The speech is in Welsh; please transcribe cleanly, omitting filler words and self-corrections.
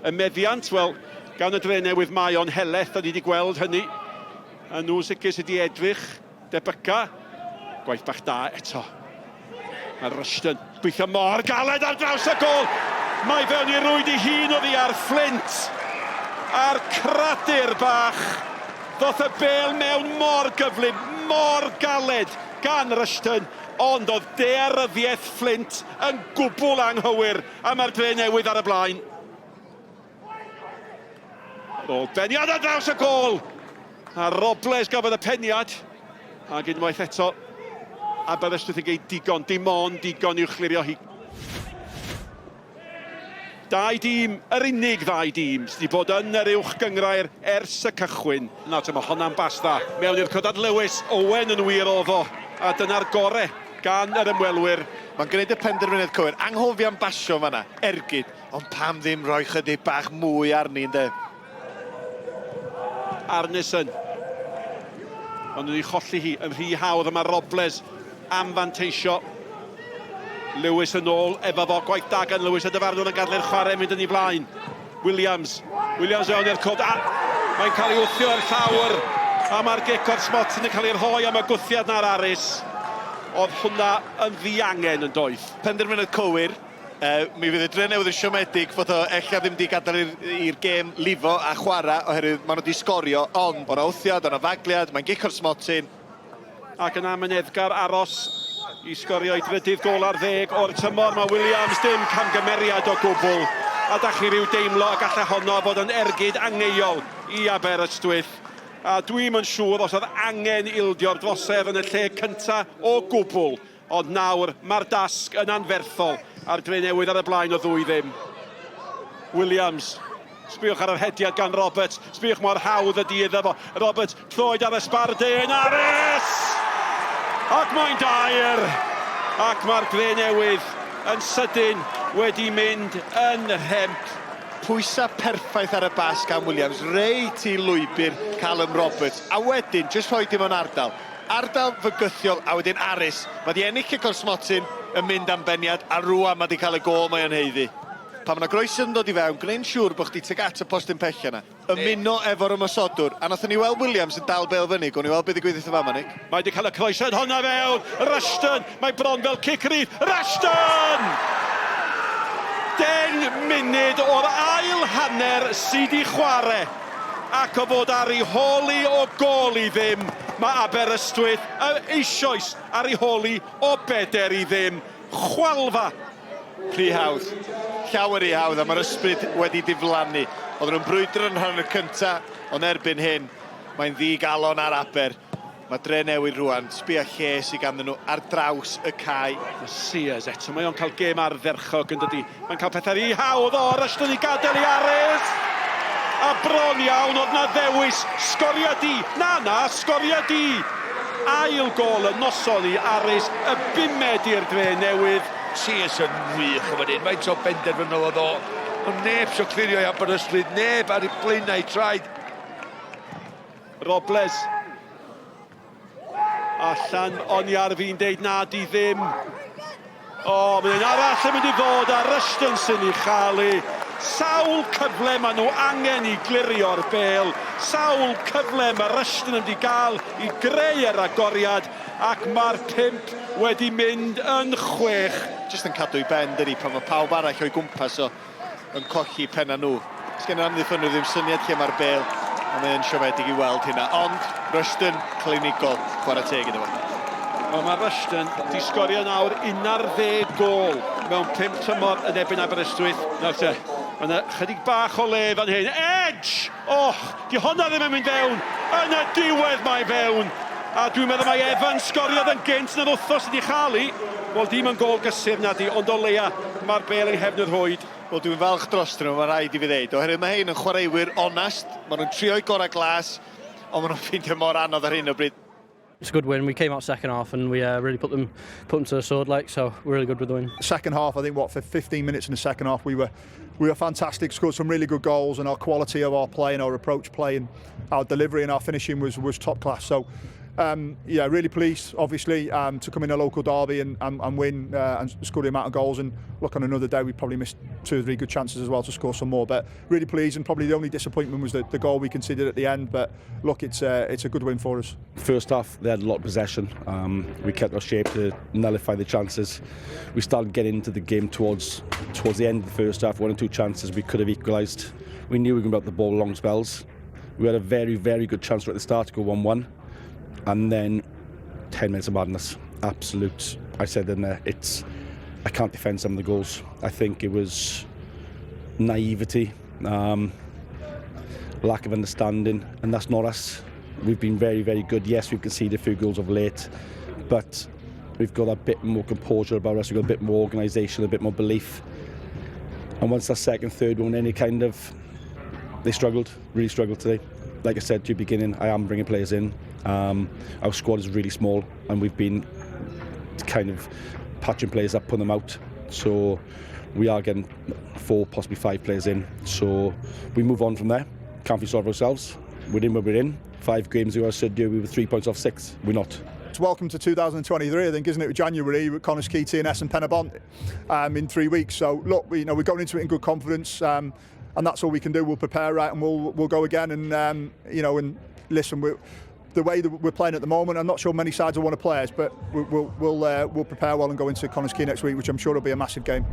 y meddiant, wel, gan y Drenewydd mae o'n heleth, da ni wedi gweld hynny. A nhw sicr sydd wedi edrych, debyca. Gwaith bach da eto. A Rushton, gweithio mor galed ar draws y gol. Mae fewn i rwyd i hun oddi ar Flint. A'r cradur bach. Ddoth y bel mewn mor gyflym, mor galed gan Rushton. Ond oedd deryddiaeth Flint yn gwbl anghywir a mae'r Drenewydd ar y blaen. Ôl beniad ar draws y gol. A Robles gafodd y peniad. Ac unwaith eto, Aberystwyth yn geid digon, dim ond digon i'w chlirio hi. Dau dîm, yr unig ddau dîm, sydd wedi bod yn yr uwch gyngrair ers y cychwyn. Nawr, mae honna'n bas dda. Mewn i'r codad Lewis, Owen yn wir ofo. A dyna'r gore gan yr ymwelwyr. Mae'n gwneud y penderfyniad cywir. Anghofio'n basio fan'na, ergyd. Ond pam ddim rhoi chydig bach mwy arni, ynde? Arneson. Ond nhw'n ei cholli hi yn rhy hawdd, yma Robles am fanteisio. Lewis yn ôl, efo fo, gwaith da gan Lewis, y dyfarnwr yn gadlu'r chwarae mynd yn ei blaen. Williams fewn i'r cwd, mae'n cael ei wthio ar llawr, a mae'r gic o'r Smotin yn cael ei rhoi am y gwthiad na'r Arys. Oedd hwnna yn ddiangen yn doedd. Penderfyniad cywir, mi fydd y Drenewydd yn siomedig fod o ella ddim wedi gadael i'r gêm lifo a chwarae oherwydd maen nhw wedi sgorio, ond o'na wthiad, o'na fagliad, mae'n gic o'r Smotin. Ac yna myneddgar aros i sgorio i drydydd gol ar 10 o'r tymor. Mae Williams dim camgymeriad o gwbl. A da chi ryw deimlo a gallai honno fod yn ergyd angeuol i Aberystwyth. A dwi'm yn siŵr os oedd angen ildio'r drosedd yn y lle cynta o gwbl. Ond nawr mae'r dasg yn anferthol a'r Drenewydd ar y blaen o 2-0. Williams. Sbiwch ar yr hediad gan Roberts. Sbiwch mor hawdd ydi iddo fo. Roberts troed ar y sbardyn. Arys! Ac mae'n dair. Ac mae'r Drenewydd yn sydyn wedi mynd yn rhemp. Pwysa perffaith ar y bas gan Williams. Reit i lwybr Callum Roberts. A wedyn, jyst rhoi dim o'n ardal. Ardal fygythiol a wedyn Arys. Mae di ennill y Smotin yn mynd am beniad a rwan mae di cael y gol mae yn heiddi. Pan mae yna groesydd yn dod i fewn, gwneud siŵr bod chdi teg at y postyn pell yna. Ymuno efo'r ymosodwr. A nathon ni weld Williams yn dal bel fyny. Gwni weld beth i gwyddith y fama, Nick. Mae wedi cael y croesydd honna fewn. Rushton. Mae bron fel cic-rydd. Rushton! 10 munud o'r ail hanner sydd i chwarae. Ac o fod ar ei holi o gol i ddim, mae Aberystwyth eisoes ar ei holi o beder i ddim. Chwalfa. Rhy hawdd. Llawer i hawdd a mae'r ysbryd wedi diflannu. Oedden nhw'n brwydro yn rhan y cynta, ond erbyn hyn, mae'n ddigalon ar Aber. Mae Drenewydd rwan, sbïa lle sydd ganddyn nhw ar draws y cae. Sears eto, mae o'n cael gêm ardderchog yn dydi. Mae'n cael pethau rhy hawdd o Rushton i gadael i Arys. A bron iawn, oedd na ddewis, sgoria di. Na, sgoria di. Ail gol y noson i Arys, y 5 i'r Drenewydd. Sears yn wych o fan hyn, mae'n so benderfynol oedd o. Ond neb so clirio i Aberystwyth, neb ar ei blaenau traed. Robles. Allan, o'n i ar fi'n deud na di ddim. O, mae'n un arall yn mynd i fod a Rushton sy'n ei chael. Sawl cyfle maen nhw angen i glirio'r bel. Sawl cyfle mae Rushton yn wedi cael i greu yr agoriad. Ac mae'r 5 wedi mynd yn 6. Just yn cadw i ben, dydi, pan mae pawb arall o'i gwmpas o yn colli penna nhw. Sgen yr amddiffyn nhw ddim syniad lle mae'r bel, a mae'n siomedig i weld hynna. Ond Rushton, clinigol, chwarae teg iddo fo. Mae Rushton di sgorio nawr 11 gol mewn 5 tymor yn erbyn Aberystwyth. Nawr te, mae chydig bach o le fan hyn. Edge! Di honna ddim yn mynd fewn. Yn y diwedd mae fewn. A dwi'n meddwl mae Evans sgoriodd yn gynt na'r wthos wedi chael. Wel, dim yn gol gysur na di, ond o leia mae'r bel yn hefnydd rhwyd. Wel, dwi'n falch dros nhw, mae rhaid i fi ddeud. Oherwydd mae hyn yn chwaraewyr onest. Maen nhw'n trio'i gorau glas, ond maen nhw'n ffeindio mor anodd ar hyn o bryd. It's a good win. We came out second half and we really put them to the sword, so we're really good with the win. Second half, I think, for 15 minutes in the second half, we were fantastic. Scored some really good goals, and our quality of our play and our approach play and our delivery and our finishing was top class. So yeah, really pleased, obviously, to come in a local derby and win and score the amount of goals. And look, on another day, we probably missed 2 or 3 good chances as well to score some more. But really pleased, and probably the only disappointment was the goal we conceded at the end. But look, it's a good win for us. First half, they had a lot of possession. We kept our shape to nullify the chances. We started getting into the game towards the end of the first half. 1 or 2 chances we could have equalised. We knew we were going to get the ball long spells. We had a very, very good chance right at the start to go 1-1. And then 10 minutes of madness. Absolute. I said in there, I can't defend some of the goals. I think it was naivety, lack of understanding, and that's not us. We've been very, very good. Yes, we've conceded a few goals of late, but we've got a bit more composure about us. We've got a bit more organisation, a bit more belief. And once that second, third one, they struggled, really struggled today. Like I said to you at the beginning, I am bringing players in. Our squad is really small, and we've been kind of patching players up, putting them out. So we are getting 4, possibly 5 players in. So we move on from there. Can't we solve ourselves? We're in where we're in. 5 games ago, I said we were 3 points off 6. We're not. It's welcome to 2023, I think, isn't it? With January, with Connah's Quay, TNS and Penabont in 3 weeks. So look, we're going into it in good confidence, and that's all we can do. We'll prepare right, and we'll go again. And and listen, the way that we're playing at the moment, I'm not sure many sides will want to play us, but we'll prepare well and go into Connah's Quay next week, which I'm sure will be a massive game.